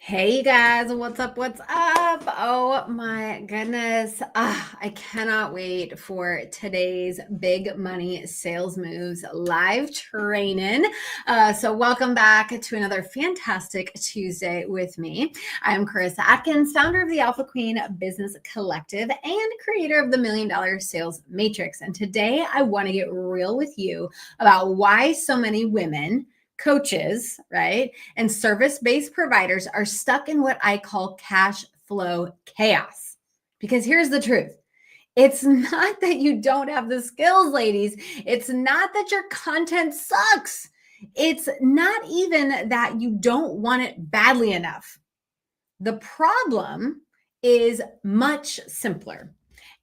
Hey you guys, what's up? What's up? Oh my goodness. I cannot wait for today's big money sales moves live training. So welcome back to another fantastic Tuesday with me. I'm Carissa Atkins, founder of the Alpha Queen Business Collective and creator of the $1 Million Sales Matrix. And today I want to get real with you about why so many women coaches, right, and service-based providers are stuck in what I call cash flow chaos. Because here's the truth. It's not that you don't have the skills, ladies. It's not that your content sucks. It's not even that you don't want it badly enough. The problem is much simpler.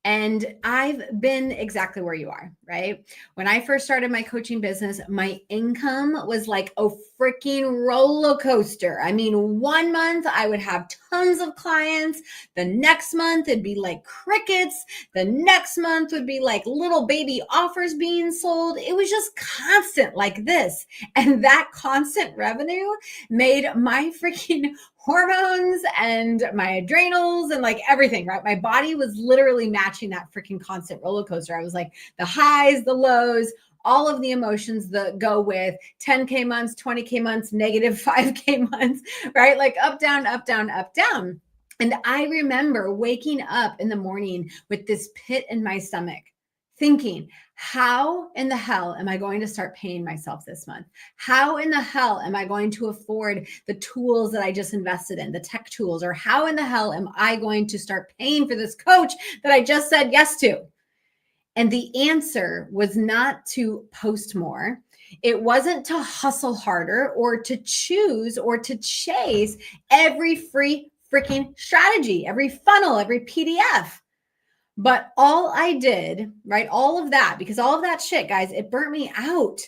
And I've been exactly where you are, right? When I first started my coaching business, my income was like a freaking roller coaster. I mean, 1 month I would have tons of clients. The next month it'd be like crickets. The next month would be like little baby offers being sold. It was just constant like this. And that constant revenue made my freaking hormones and my adrenals and like everything, right? My body was literally matching that freaking constant roller coaster. I was like the highs, the lows, all of the emotions that go with 10K months, 20K months, negative 5K months, right? Like up, down, up, down, up, down. And I remember waking up in the morning with this pit in my stomach, thinking, how in the hell am I going to start paying myself this month? How in the hell am I going to afford the tools that I just invested in, the tech tools? Or how in the hell am I going to start paying for this coach that I just said yes to? And the answer was not to post more. It wasn't to hustle harder or to choose or to chase every free freaking strategy, every funnel, every PDF. But all I did, right, all of that, because all of that shit, guys, it burnt me out.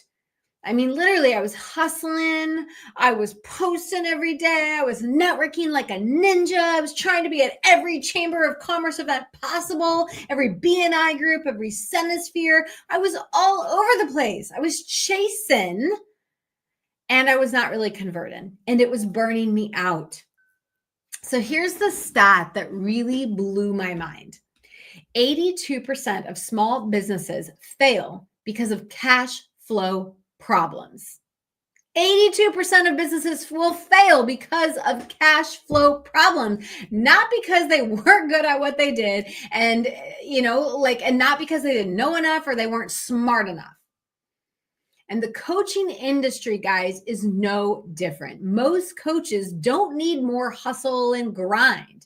I mean, literally, I was hustling. I was posting every day. I was networking like a ninja. I was trying to be at every chamber of commerce event possible, every BNI group, every Senosphere. I was all over the place. I was chasing, and I was not really converting, and it was burning me out. So here's the stat that really blew my mind. 82% of small businesses fail because of cash flow problems. 82% of businesses will fail because of cash flow problems, not because they weren't good at what they did and, and not because they didn't know enough or they weren't smart enough. And the coaching industry, guys, is no different. Most coaches don't need more hustle and grind.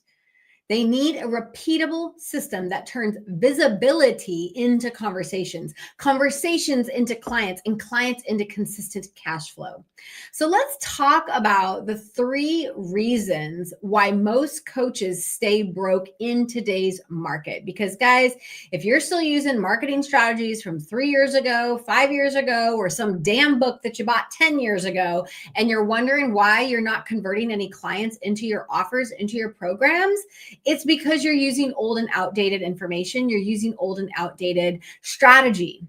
They need a repeatable system that turns visibility into conversations, conversations into clients, and clients into consistent cash flow. So let's talk about the 3 reasons why most coaches stay broke in today's market. Because guys, if you're still using marketing strategies from 3 years ago, 5 years ago, or some damn book that you bought 10 years ago, and you're wondering why you're not converting any clients into your offers, into your programs, it's because you're using old and outdated information. You're using old and outdated strategy.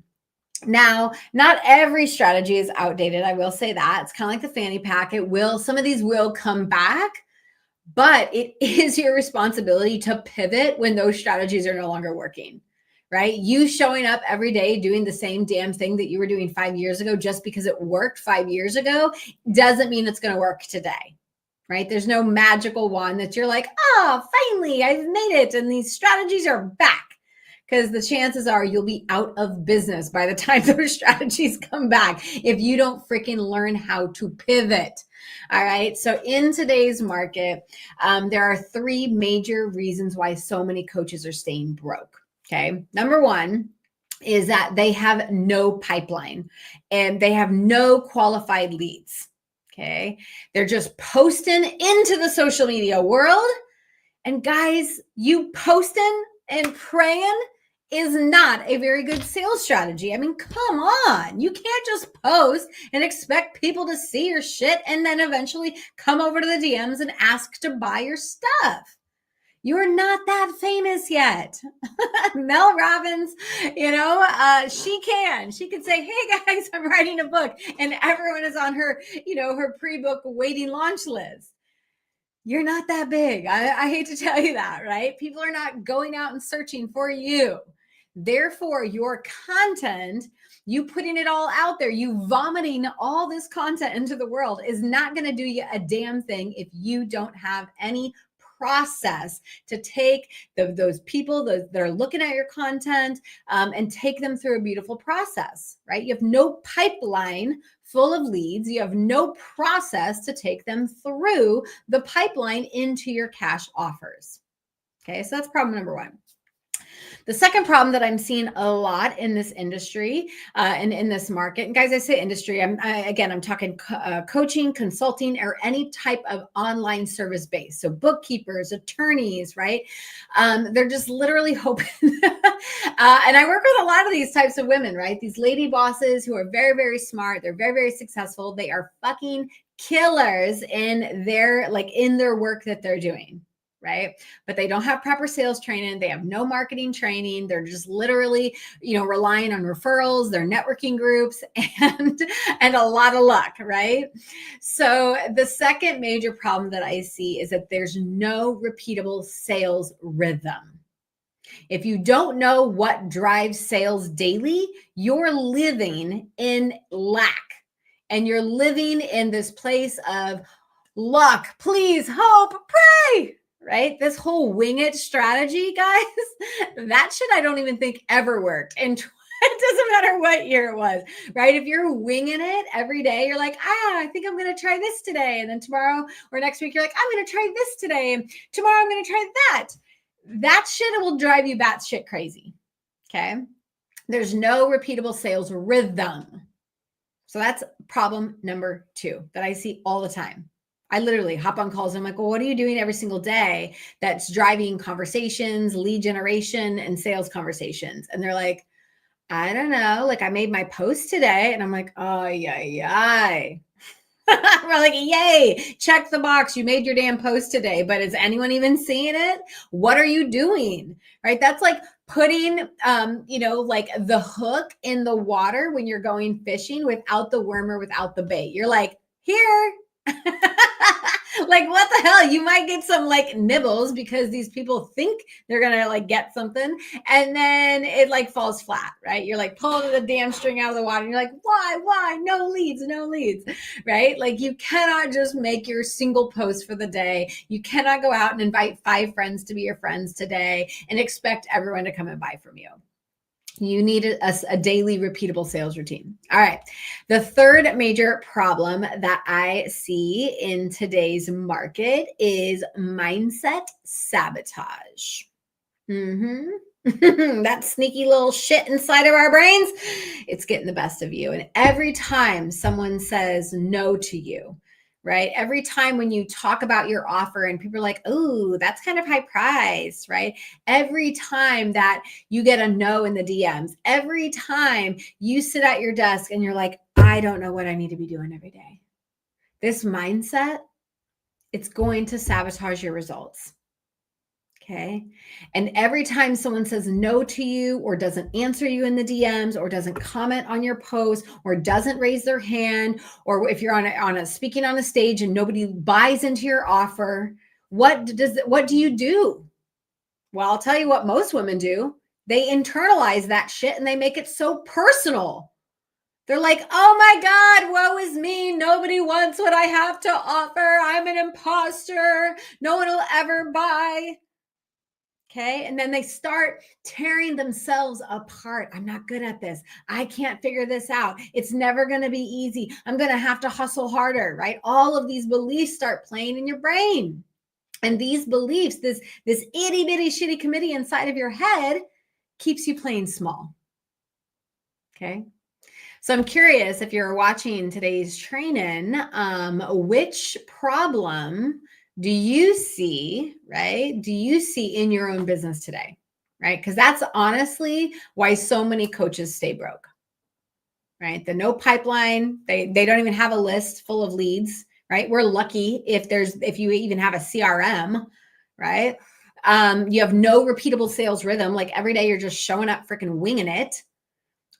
Now, not every strategy is outdated. I will say that. It's kind of like the fanny pack. Some of these will come back, but it is your responsibility to pivot when those strategies are no longer working, right? You showing up every day doing the same damn thing that you were doing 5 years ago just because it worked 5 years ago doesn't mean it's going to work today. Right? There's no magical one that you're like, oh, finally, I've made it. And these strategies are back. Because the chances are you'll be out of business by the time those strategies come back if you don't freaking learn how to pivot. All right. So in today's market, there are 3 major reasons why so many coaches are staying broke. Okay. Number 1 is that they have no pipeline and they have no qualified leads. Okay. They're just posting into the social media world. And guys, you posting and praying is not a very good sales strategy. I mean, come on. You can't just post and expect people to see your shit and then eventually come over to the DMs and ask to buy your stuff. You're not that famous yet. Mel Robbins, she could say, hey guys, I'm writing a book. And everyone is on her, her pre-book waiting launch list. You're not that big. I hate to tell you that, right? People are not going out and searching for you. Therefore, your content, you putting it all out there, you vomiting all this content into the world is not going to do you a damn thing if you don't have any process to take those people that are looking at your content and take them through a beautiful process, right? You have no pipeline full of leads. You have no process to take them through the pipeline into your cash offers. Okay, so that's problem number one. The second problem that I'm seeing a lot in this industry and in this market, and guys, I say industry, I'm talking coaching, consulting, or any type of online service base. So bookkeepers, attorneys, right? They're just literally hoping. And I work with a lot of these types of women, right? These lady bosses who are very, very smart. They're very, very successful. They are fucking killers in their work that they're doing. Right. But they don't have proper sales training. They have no marketing training. They're just literally, relying on referrals, their networking groups, and a lot of luck. Right. So the second major problem that I see is that there's no repeatable sales rhythm. If you don't know what drives sales daily, you're living in lack and you're living in this place of luck, please, hope, pray. Right? This whole wing it strategy, guys, that shit I don't even think ever worked. And it doesn't matter what year it was, right? If you're winging it every day, you're like, I think I'm going to try this today. And then tomorrow or next week, you're like, I'm going to try this today. And tomorrow I'm going to try that. That shit will drive you batshit crazy. Okay. There's no repeatable sales rhythm. So that's problem number two that I see all the time. I literally hop on calls. And I'm like, well, what are you doing every single day that's driving conversations, lead generation, and sales conversations? And they're like, I don't know. Like I made my post today. And I'm like, oh, yeah. We're like, yay, check the box. You made your damn post today, but is anyone even seeing it? What are you doing? Right? That's like putting, like the hook in the water when you're going fishing without the worm or without the bait. You're like, here. Like what the hell? You might get some like nibbles because these people think they're gonna like get something, and then it like falls flat, right? You're like pulling the damn string out of the water, and you're like, why? No leads, right? Like you cannot just make your single post for the day. You cannot go out and invite 5 friends to be your friends today and expect everyone to come and buy from you. You need a daily repeatable sales routine. All right. The third major problem that I see in today's market is mindset sabotage. That sneaky little shit inside of our brains, it's getting the best of you. And every time someone says no to you, right? Every time when you talk about your offer and people are like, oh, that's kind of high priced, right? Every time that you get a no in the DMs, every time you sit at your desk and you're like, I don't know what I need to be doing every day. This mindset, it's going to sabotage your results. Okay. And every time someone says no to you or doesn't answer you in the DMs or doesn't comment on your post or doesn't raise their hand, or if you're on a speaking on a stage and nobody buys into your offer, what do you do? Well, I'll tell you what most women do. They internalize that shit and they make it so personal. They're like, oh my God, woe is me. Nobody wants what I have to offer. I'm an imposter. No one will ever buy. Okay. And then they start tearing themselves apart. I'm not good at this. I can't figure this out. It's never going to be easy. I'm going to have to hustle harder, right? All of these beliefs start playing in your brain. And these beliefs, this itty bitty shitty committee inside of your head keeps you playing small. Okay. So I'm curious if you're watching today's training, which problem do you see, right? Do you see in your own business today, right? Because that's honestly why so many coaches stay broke, right? The no pipeline, they don't even have a list full of leads, right? We're lucky if you even have a CRM, right? You have no repeatable sales rhythm. Like every day you're just showing up, freaking winging it.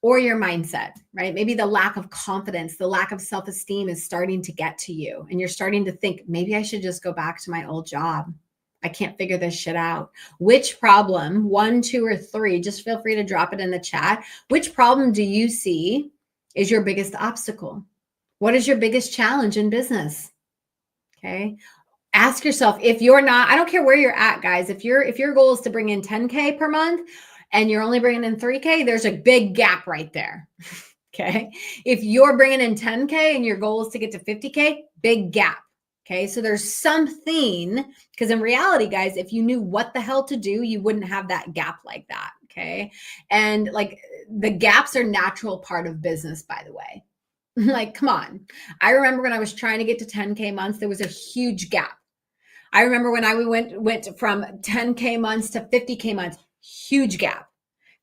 or your mindset, right? Maybe the lack of confidence, the lack of self-esteem is starting to get to you. And you're starting to think, maybe I should just go back to my old job. I can't figure this shit out. Which problem, 1, 2, or 3, just feel free to drop it in the chat. Which problem do you see is your biggest obstacle? What is your biggest challenge in business? Okay. Ask yourself, if you're not, I don't care where you're at, guys. If your goal is to bring in 10K per month and you're only bringing in 3K, there's a big gap right there. Okay. If you're bringing in 10K and your goal is to get to 50K, big gap. Okay. So there's something, because in reality, guys, if you knew what the hell to do, you wouldn't have that gap like that. Okay. And like the gaps are natural part of business, by the way. Like, come on. I remember when I was trying to get to 10K months, there was a huge gap. I remember when I went from 10K months to 50K months, huge gap.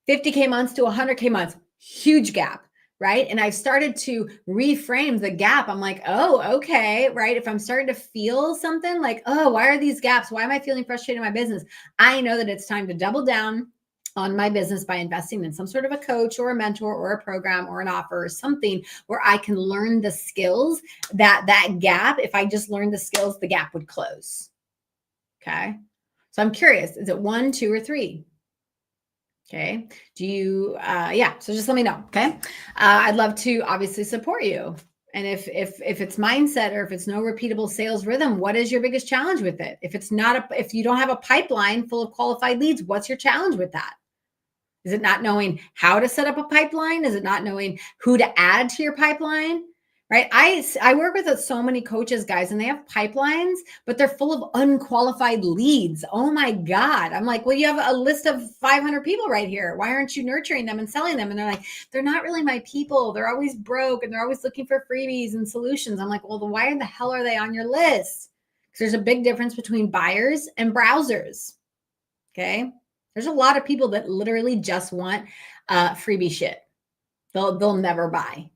50K months to 100K months, huge gap, right? And I've started to reframe the gap. I'm like, oh, okay, right? If I'm starting to feel something like, oh, why are these gaps? Why am I feeling frustrated in my business? I know that it's time to double down on my business by investing in some sort of a coach or a mentor or a program or an offer or something where I can learn the skills that gap, if I just learned the skills, the gap would close. Okay. So I'm curious, is it 1, 2, or 3? Okay. Do you, yeah. So just let me know. Okay. I'd love to obviously support you. And if it's mindset or if it's no repeatable sales rhythm, what is your biggest challenge with it? If it's not if you don't have a pipeline full of qualified leads, what's your challenge with that? Is it not knowing how to set up a pipeline? Is it not knowing who to add to your pipeline? Right. I work with so many coaches, guys, and they have pipelines, but they're full of unqualified leads. Oh my God. I'm like, well, you have a list of 500 people right here. Why aren't you nurturing them and selling them? And they're like, they're not really my people. They're always broke and they're always looking for freebies and solutions. I'm like, well, then why the hell are they on your list? Because there's a big difference between buyers and browsers. Okay. There's a lot of people that literally just want freebie shit. They'll never buy.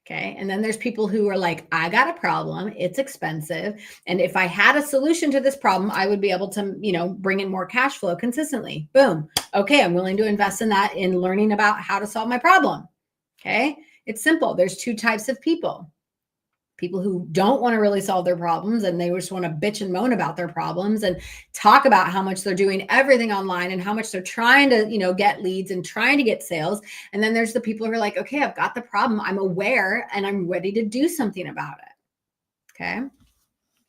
Okay. And then there's people who are like, I got a problem. It's expensive. And if I had a solution to this problem, I would be able to, bring in more cash flow consistently. Boom. Okay. I'm willing to invest in that in learning about how to solve my problem. Okay. It's simple. There's 2 types of people. People who don't want to really solve their problems and they just want to bitch and moan about their problems and talk about how much they're doing everything online and how much they're trying to, get leads and trying to get sales. And then there's the people who are like, okay, I've got the problem. I'm aware and I'm ready to do something about it. Okay.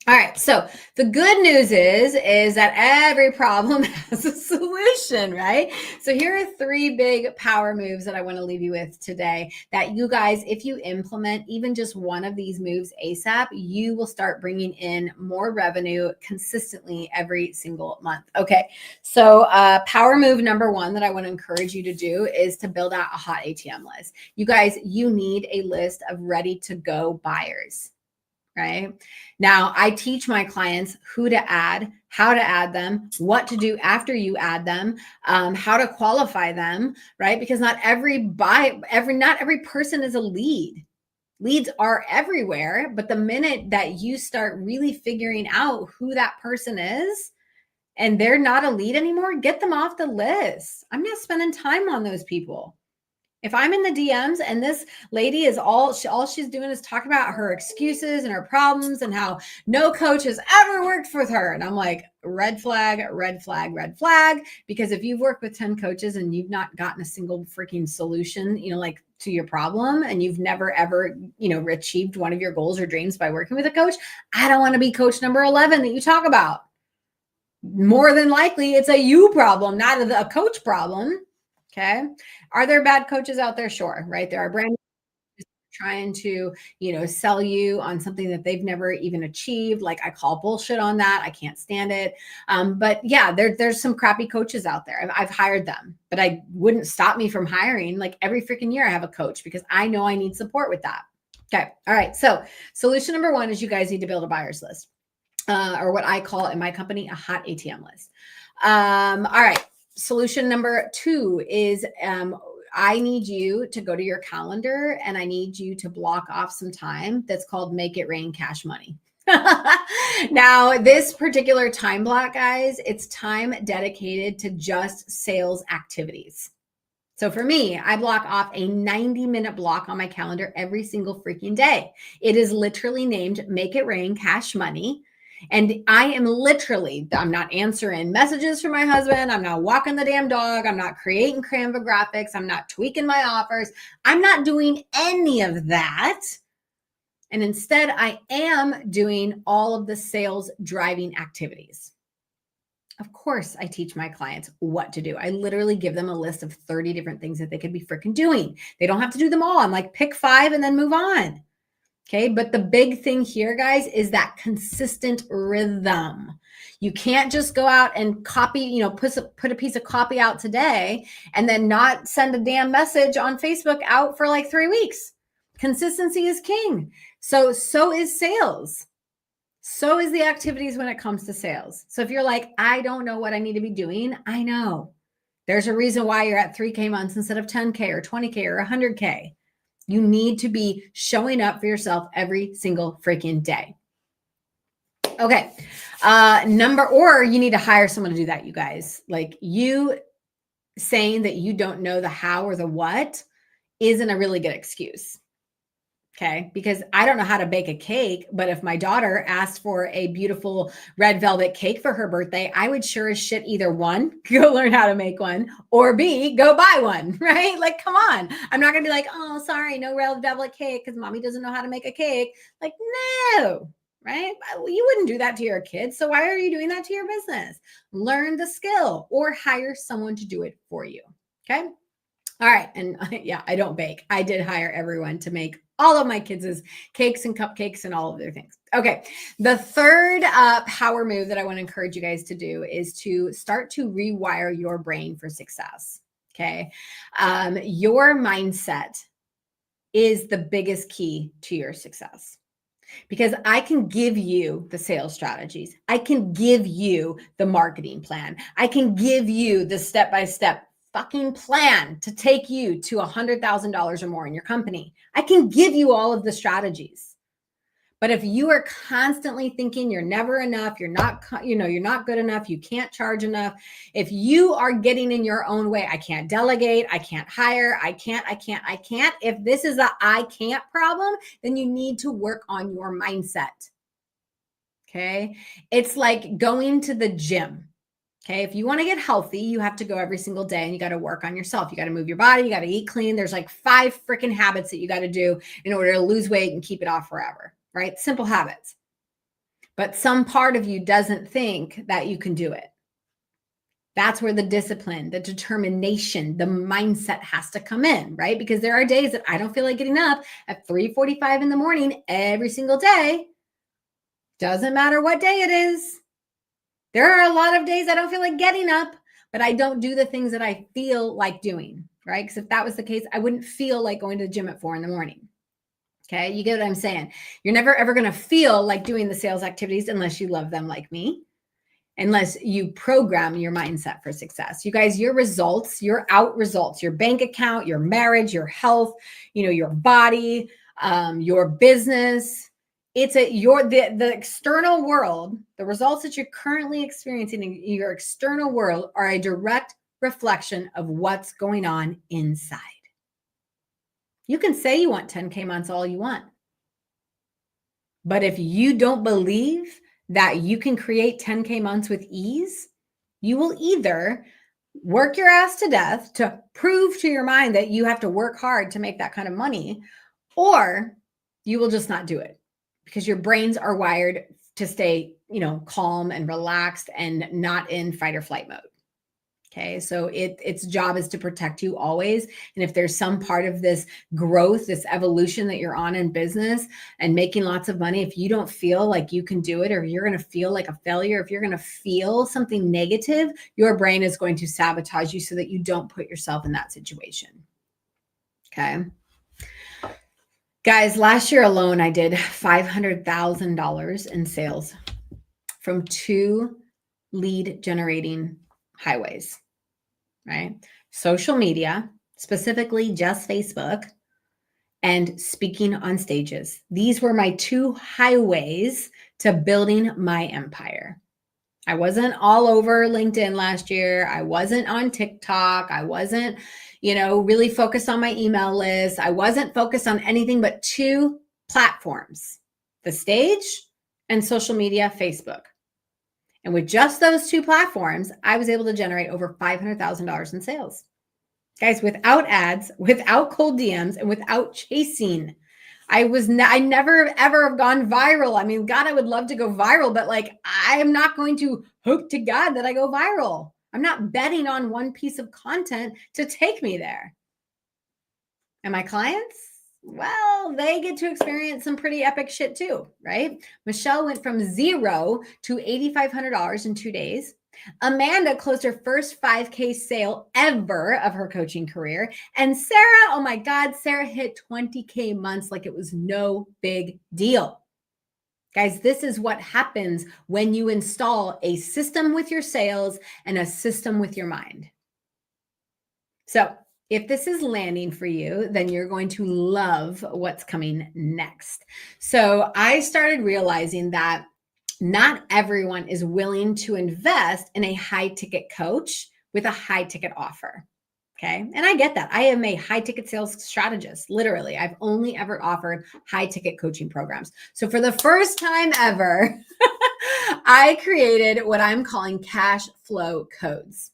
All right. So the good news is that every problem has a solution, right? So here are 3 big power moves that I want to leave you with today that you guys, if you implement even just one of these moves ASAP, you will start bringing in more revenue consistently every single month. Okay. So power move number 1 that I want to encourage you to do is to build out a hot ATM list. You guys, you need a list of ready to go buyers. Right now, I teach my clients who to add, how to add them, what to do after you add them, how to qualify them, right? Because not every person is a lead. Leads are everywhere, but the minute that you start really figuring out who that person is and they're not a lead anymore, get them off the list. I'm not spending time on those people. If I'm in the DMs and this lady is all she's doing is talking about her excuses and her problems and how no coach has ever worked with her. And I'm like, red flag, red flag, red flag. Because if you've worked with 10 coaches and you've not gotten a single freaking solution, like to your problem, and you've never, ever, achieved one of your goals or dreams by working with a coach, I don't want to be coach number 11 that you talk about. More than likely, it's a you problem, not a coach problem. Okay. Are there bad coaches out there? Sure. Right. There are brand trying to, sell you on something that they've never even achieved. Like, I call bullshit on that. I can't stand it. But yeah, there's some crappy coaches out there. I've hired them, but I wouldn't stop me from hiring. Like, every freaking year I have a coach because I know I need support with that. Okay. All right. So solution number 1 is you guys need to build a buyer's list, or what I call in my company, a hot ATM list. All right. Solution number 2 is I need you to go to your calendar and I need you to block off some time that's called Make It Rain Cash Money. Now, this particular time block, guys, it's time dedicated to just sales activities. So for me, I block off a 90-minute block on my calendar every single freaking day. It is literally named Make It Rain Cash Money. And I am literally, I'm not answering messages from my husband. I'm not walking the damn dog. I'm not creating Canva graphics. I'm not tweaking my offers. I'm not doing any of that. And instead, I am doing all of the sales driving activities. Of course, I teach my clients what to do. I literally give them a list of 30 different things that they could be freaking doing. They don't have to do them all. I'm like, pick 5 and then move on. Okay. But the big thing here, guys, is that consistent rhythm. You can't just go out and copy, put a piece of copy out today and then not send a damn message on Facebook out for like 3 weeks. Consistency is king. So is sales. So is the activities when it comes to sales. So if you're like, I don't know what I need to be doing, I know. There's a reason why you're at 3K months instead of 10K or 20K or 100K. You need to be showing up for yourself every single freaking day. Okay. Or you need to hire someone to do that, you guys. Like, you saying that you don't know the how or the what isn't a really good excuse. Okay. Because I don't know how to bake a cake, but if my daughter asked for a beautiful red velvet cake for her birthday, I would sure as shit either 1, go learn how to make one, or B, go buy one, right? Like, come on. I'm not going to be like, oh, sorry, no red velvet cake because mommy doesn't know how to make a cake. Like, no, right? You wouldn't do that to your kids. So why are you doing that to your business? Learn the skill or hire someone to do it for you. Okay. All right. And yeah, I don't bake. I did hire everyone to make all of my kids' cakes and cupcakes and all of their things. Okay. The third power move that I want to encourage you guys to do is to start to rewire your brain for success. Okay. Your mindset is the biggest key to your success. Because I can give you the sales strategies. I can give you the marketing plan. I can give you the step-by-step fucking plan to take you to $100,000 or more in your company. I can give you all of the strategies. But if you are constantly thinking you're never enough, you're not good enough, you can't charge enough, if you are getting in your own way, I can't delegate, I can't hire, I can't. If this is a I can't problem, then you need to work on your mindset. Okay. It's like going to the gym. Okay. If you want to get healthy, you have to go every single day and you got to work on yourself. You got to move your body. You got to eat clean. There's like 5 freaking habits that you got to do in order to lose weight and keep it off forever, right? Simple habits. But some part of you doesn't think that you can do it. That's where the discipline, the determination, the mindset has to come in, right? Because there are days that I don't feel like getting up at 3:45 in the morning every single day. Doesn't matter what day it is. There are a lot of days I don't feel like getting up, but I don't do the things that I feel like doing, right? Because if that was the case, I wouldn't feel like going to the gym at 4 a.m. Okay. You get what I'm saying? You're never, ever going to feel like doing the sales activities unless you love them like me, unless you program your mindset for success. You guys, your results, your out results, your bank account, your marriage, your health, your body, your business, the external world, the results that you're currently experiencing in your external world are a direct reflection of what's going on inside. You can say you want 10K months all you want. But if you don't believe that you can create 10K months with ease, you will either work your ass to death to prove to your mind that you have to work hard to make that kind of money, or you will just not do it. Because your brains are wired to stay, calm and relaxed and not in fight or flight mode. Okay. So its job is to protect you always. And if there's some part of this growth, this evolution that you're on in business and making lots of money, if you don't feel like you can do it, or you're going to feel like a failure, if you're going to feel something negative, your brain is going to sabotage you so that you don't put yourself in that situation. Okay. Guys, last year alone, I did $500,000 in sales from 2 lead generating highways, right? Social media, specifically just Facebook, and speaking on stages. These were my 2 highways to building my empire. I wasn't all over LinkedIn last year. I wasn't on TikTok. I wasn't, really focused on my email list. I wasn't focused on anything but two platforms, the stage and social media, Facebook. And with just those two platforms, I was able to generate over $500,000 in sales. Guys, without ads, without cold DMs, and without chasing. I never ever have gone viral. I mean, God, I would love to go viral, but I am not going to hope to God that I go viral. I'm not betting on one piece of content to take me there. And my clients, well, they get to experience some pretty epic shit too, right? Michelle went from $0 to $8,500 in 2 days. Amanda closed her first 5K sale ever of her coaching career. And Sarah, oh my God, Sarah hit 20K months like it was no big deal. Guys, this is what happens when you install a system with your sales and a system with your mind. So if this is landing for you, then you're going to love what's coming next. So I started realizing that not everyone is willing to invest in a high ticket coach with a high ticket offer. Okay. And I get that. I am a high ticket sales strategist. Literally, I've only ever offered high ticket coaching programs. So for the first time ever, I created what I'm calling cash flow codes.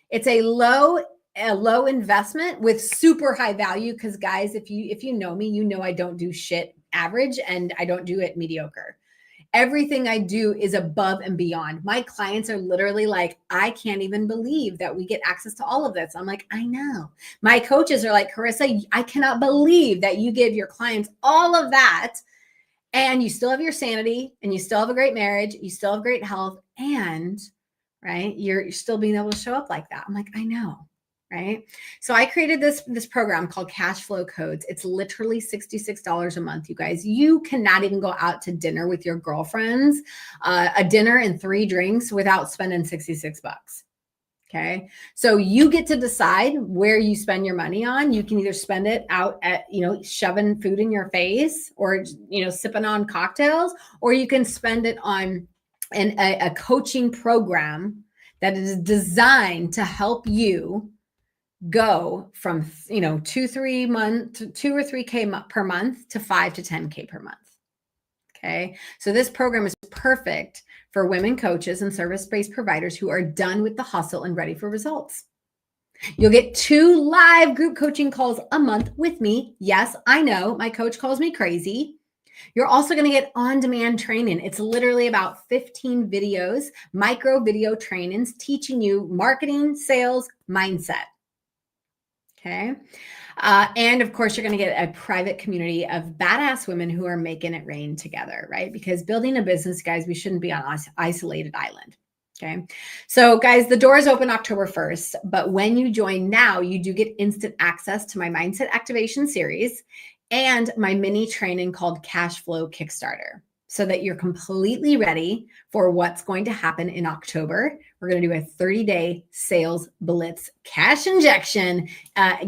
It's a low investment with super high value. Because guys, if you know me, you know I don't do shit average and I don't do it mediocre. Everything I do is above and beyond. My clients are literally like, I can't even believe that we get access to all of this. I'm like, I know. My coaches are like, Carissa, I cannot believe that you give your clients all of that and you still have your sanity and you still have a great marriage. You still have great health and right, you're still being able to show up like that. I'm like, I know. Right. So I created this program called Cashflow Codes. It's literally $66 a month, you guys. You cannot even go out to dinner with your girlfriends, a dinner and 3 drinks without spending 66 bucks. Okay. So you get to decide where you spend your money on. You can either spend it out at, shoving food in your face or, sipping on cocktails, or you can spend it on a coaching program that is designed to help you go from 2 or 3K per month to 5 to 10K per month. Okay. So this program is perfect for women coaches and service-based providers who are done with the hustle and ready for results. You'll get 2 live group coaching calls a month with me. Yes, I know my coach calls me crazy. You're also going to get on-demand training. It's literally about 15 videos, micro video trainings teaching you marketing, sales, mindset. Okay. And of course, you're going to get a private community of badass women who are making it rain together, right? Because building a business, guys, we shouldn't be on an isolated island. Okay. So guys, the doors open October 1st, but when you join now, you do get instant access to my mindset activation series and my mini training called Cashflow Kickstarter, so that you're completely ready for what's going to happen in October. We're going to do a 30-day sales blitz cash injection,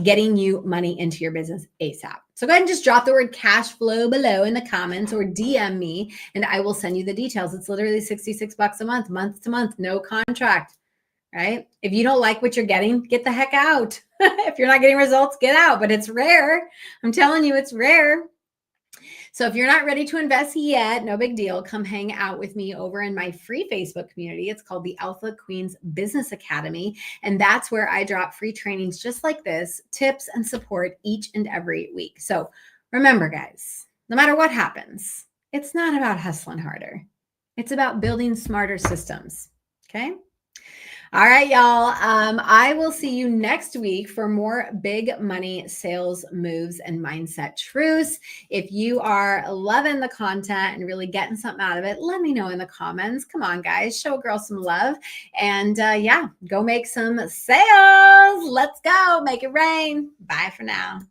getting you money into your business ASAP. So go ahead and just drop the word cash flow below in the comments or DM me and I will send you the details. It's literally 66 bucks a month to month, no contract, right? If you don't like what you're getting, get the heck out. If you're not getting results, get out, but it's rare. I'm telling you, it's rare. So if you're not ready to invest yet, no big deal. Come hang out with me over in my free Facebook community. It's called the Alpha Queens Business Academy. And that's where I drop free trainings just like this, tips and support each and every week. So remember, guys, no matter what happens, it's not about hustling harder. It's about building smarter systems. Okay. All right, y'all. I will see you next week for more big money sales moves and mindset truths. If you are loving the content and really getting something out of it, let me know in the comments. Come on, guys, show a girl some love. And yeah, go make some sales. Let's go. Make it rain. Bye for now.